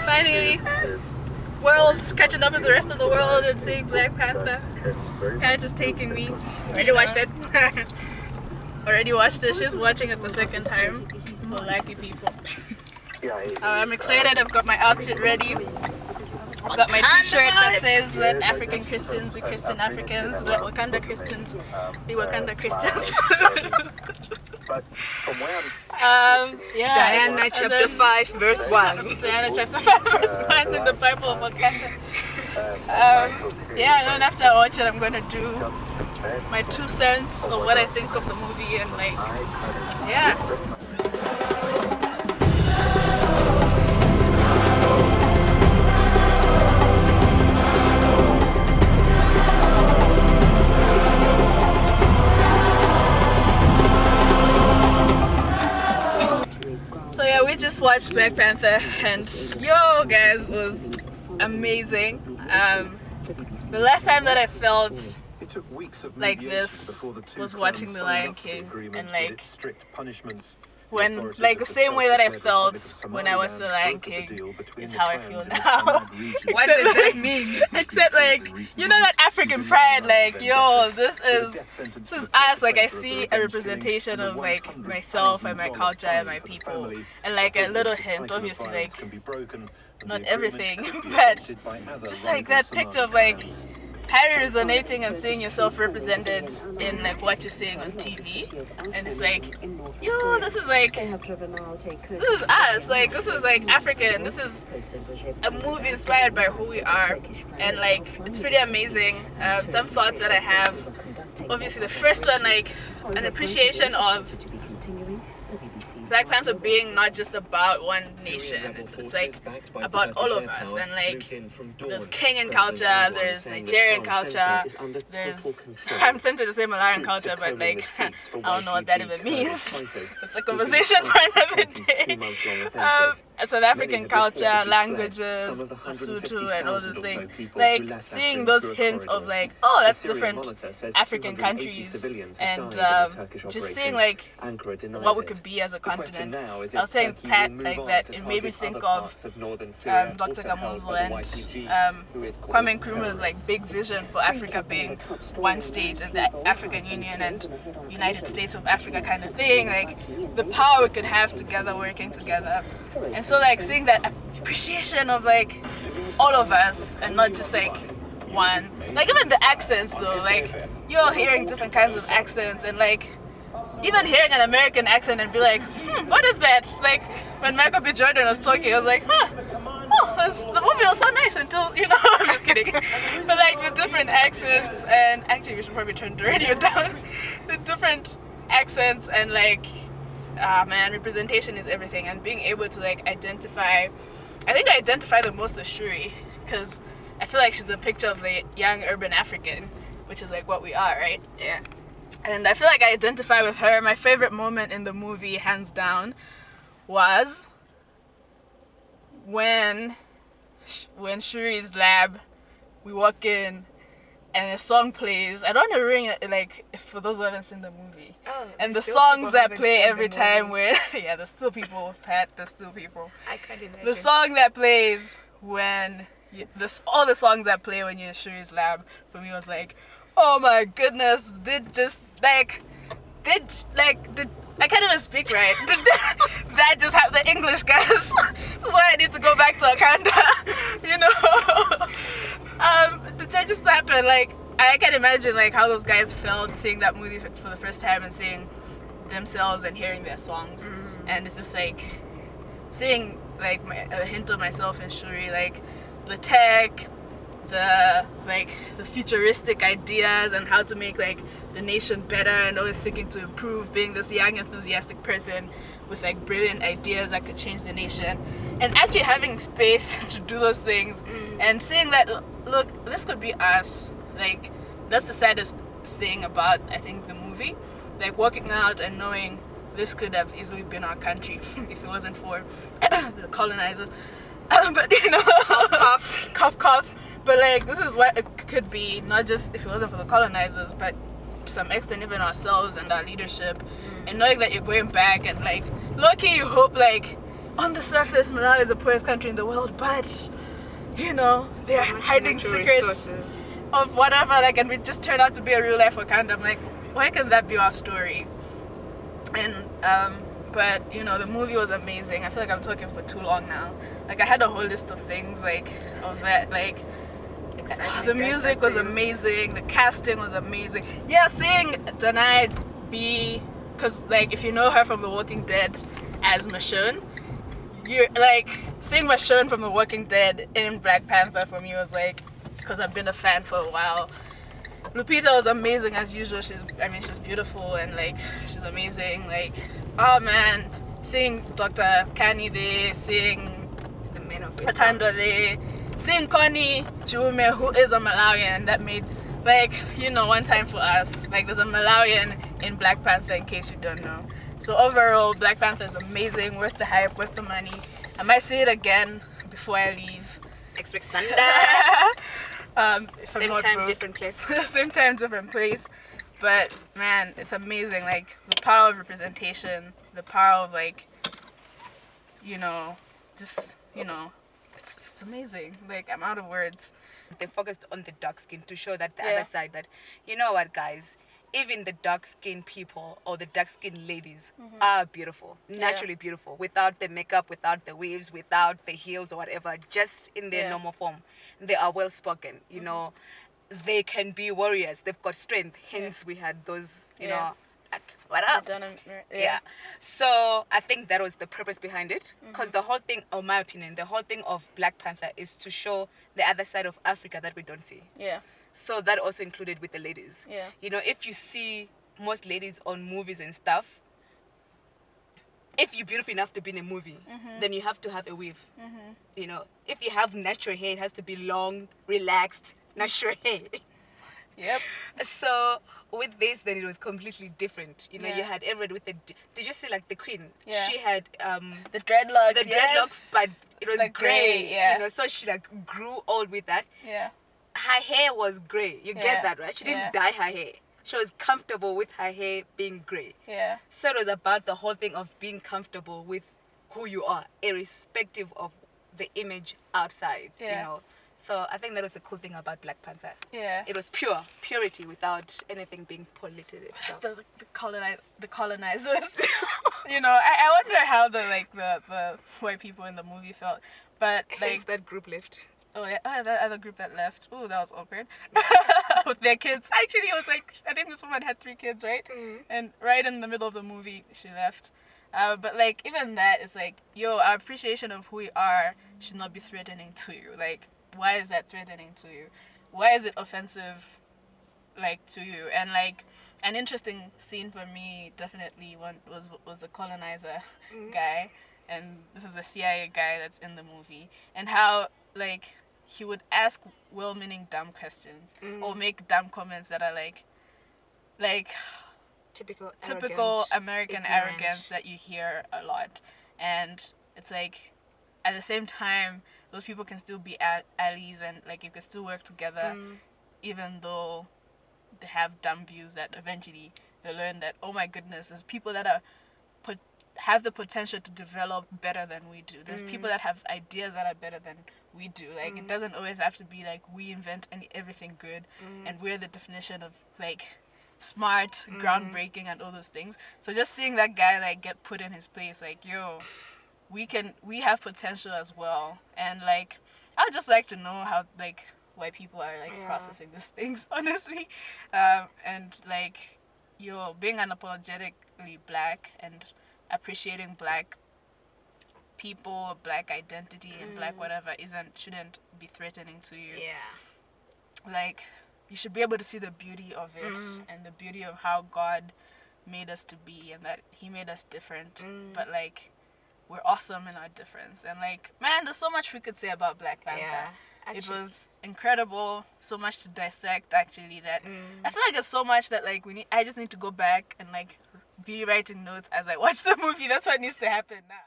finally, world's catching up with the rest of the world and seeing Black Panther. And it's just taking me. Already watched it. Already watched it. She's watching it the second time. For lucky people. I'm excited. I've got my outfit ready. I've got my t-shirt that says "Let African Christians be Christian Africans, let Wakanda Christians be Wakanda Christians." Yeah. Diana chapter 5 verse 1. Diana chapter 5 verse 1 in the Bible of Wakanda. Yeah, and then after I watch it, I'm gonna do my 2 cents of what I think of the movie and like, yeah. So yeah, we just watched Black Panther and yo guys, was amazing. The last time that I felt like this was watching The Lion King, and like when like the same way that I felt when I was The Lion King is how I feel now. What does that mean? Except like, you know, that African pride, like, yo, this is us. Like I see a representation of like myself and my culture and my people, and like a little hint, obviously like not everything, but just like that picture of like highly resonating and seeing yourself represented in like what you're seeing on TV, and it's like, yo, this is us, like this is like African, this is a movie inspired by who we are, and like it's pretty amazing. Some thoughts that I have, obviously the first one, like an appreciation of Black Panther being not just about one nation, it's like about all of us, and like there's Kenyan culture, there's Nigerian culture, there's, I'm tempted to say Malayan culture, but like I don't know what that even means. It's a conversation for another day. South African culture, languages, Lesotho and all those things, like seeing those hints of like, oh, that's different African countries, and just seeing like what we could be as a continent. I was saying Pat like that it made me think of Dr. Kamuzu and Kwame Nkrumah's like big vision for Africa being one state and the African Union and United States of Africa kind of thing, like the power we could have together, working together. And so like seeing that appreciation of like all of us and not just like one, like even the accents though, like you're hearing different kinds of accents, and like even hearing an American accent and be like, what is that? Like when Michael B. Jordan was talking, I was like, the movie was so nice until, you know, I'm just kidding. But like the different accents, and actually we should probably turn the radio down. The different accents and like, man, representation is everything, and being able to like identify, I think I identify the most with Shuri, because I feel like she's a picture of the young urban African, which is like what we are, right? Yeah. And I feel like I identify with her. My favorite moment in the movie, hands down, was when Shuri's lab, we walk in and a song plays. I don't want to ring it, like, for those who haven't seen the movie. Oh, and the songs that play every time where, yeah, there's still people, Pat, there's still people. I can't imagine. The song that plays when, all the songs that play when you're in Shuri's lab, for me was like, oh my goodness, I can't even speak right. That just have the English, guys. This is why I need to go back to Wakanda, you know. That just happened. Like I can imagine like how those guys felt seeing that movie for the first time and seeing themselves and hearing their songs, and it's just like seeing like a hint of myself in Shuri, like the tech, the futuristic ideas and how to make like the nation better, and always seeking to improve, being this young enthusiastic person with like brilliant ideas that could change the nation, and actually having space to do those things, and seeing that, look, this could be us. Like that's the saddest thing about, I think, the movie, like walking out and knowing this could have easily been our country if it wasn't for the colonizers. But you know, cough cough. But like this is what it could be, not just if it wasn't for the colonizers, but to some extent even ourselves and our leadership. And knowing that you're going back and like low-key you hope like on the surface, Malawi is the poorest country in the world, but you know, they're So much hiding natural secrets resources. of whatever, like, and we just turned out to be a real life Wakanda. I'm like, why can that be our story? And but you know, the movie was amazing. I feel like I'm talking for too long now. Like, I had a whole list of things, like, of that, like, Exactly. the music was amazing, the casting was amazing. Yeah, seeing Danai be, because like, if you know her from The Walking Dead as Michonne, you're like, seeing Michonne from The Walking Dead in Black Panther for me was like, because I've been a fan for a while. Lupita was amazing as usual. She's beautiful, and like, she's amazing. Like, oh man, seeing Dr. Kani there, seeing The Man of Wisdom. Atanda there, seeing Connie Jume, who is a Malawian, that made, like, you know, one time for us, like, there's a Malawian in Black Panther, in case you don't know. So overall, Black Panther is amazing, worth the hype, worth the money. I might see it again before I leave. Next week Sunday. If I'm Same not time, broke. different place. Same time, different place. But man, it's amazing. Like, the power of representation, the power of, like, you know, just, you know, it's amazing. Like, I'm out of words. They focused on the dark skin to show that the Yeah. other side, that, you know what, guys, even the dark skinned people or the dark skinned ladies are beautiful, naturally beautiful, without the makeup, without the weaves, without the heels or whatever, just in their normal form. They are well spoken, you know, they can be warriors, they've got strength, hence we had those, you know, like, what up? Yeah. So I think that was the purpose behind it, because the whole thing, in my opinion, the whole thing of Black Panther is to show the other side of Africa that we don't see. Yeah. So that also included with the ladies. Yeah. You know, if you see most ladies on movies and stuff, if you're beautiful enough to be in a movie, then you have to have a weave. You know, if you have natural hair, it has to be long, relaxed, natural hair. Yep. So with this, then it was completely different. You know, Yeah. you had everyone with the. Did you see, like, the queen? Yeah. She had The dreadlocks. the dreadlocks, but it was Like gray. gray, yeah. You know, so she, like, grew old with that. Yeah. Her hair was gray. You Yeah. get that, right? She didn't Yeah. dye her hair. She was comfortable with her hair being gray. Yeah. So it was about the whole thing of being comfortable with who you are, irrespective of the image outside. Yeah. You know. So I think that was the cool thing about Black Panther. Yeah. It was purity without anything being polluted and stuff. The colonizers. You know, I wonder how the white people in the movie felt. But like, Hence that group left. oh yeah, that other group that left. Oh, that was awkward. With their kids. Actually, it was like, I think this woman had 3 kids, right? And right in the middle of the movie, she left. But like, even that is like, yo, our appreciation of who we are should not be threatening to you. Like, why is that threatening to you? Why is it offensive, like, to you? And like, an interesting scene for me definitely was the colonizer guy, and this is a CIA guy that's in the movie, and how, like, he would ask well-meaning dumb questions or make dumb comments that are like Typical American ignorant. arrogance that you hear a lot. And it's like, at the same time, those people can still be allies, and like, you can still work together, even though they have dumb views that eventually they learn that, oh my goodness, there's people that are have the potential to develop better than we do. There's people that have ideas that are better than we do. Like, it doesn't always have to be like we invent everything good and we're the definition of like smart, groundbreaking, and all those things. So just seeing that guy like get put in his place, like, yo, we have potential as well. And like, I would just like to know how like white people are like processing these things, honestly. And like, yo, being unapologetically Black and appreciating Black people, Black identity, and Black whatever shouldn't be threatening to you. Yeah. Like, you should be able to see the beauty of it and the beauty of how God made us to be, and that He made us different, but like, we're awesome in our difference. And like, man, there's so much we could say about Black Panther. Yeah, it was incredible, so much to dissect, actually, that I feel like it's so much that like I just need to go back and like be writing notes as I watch the movie. That's what needs to happen now.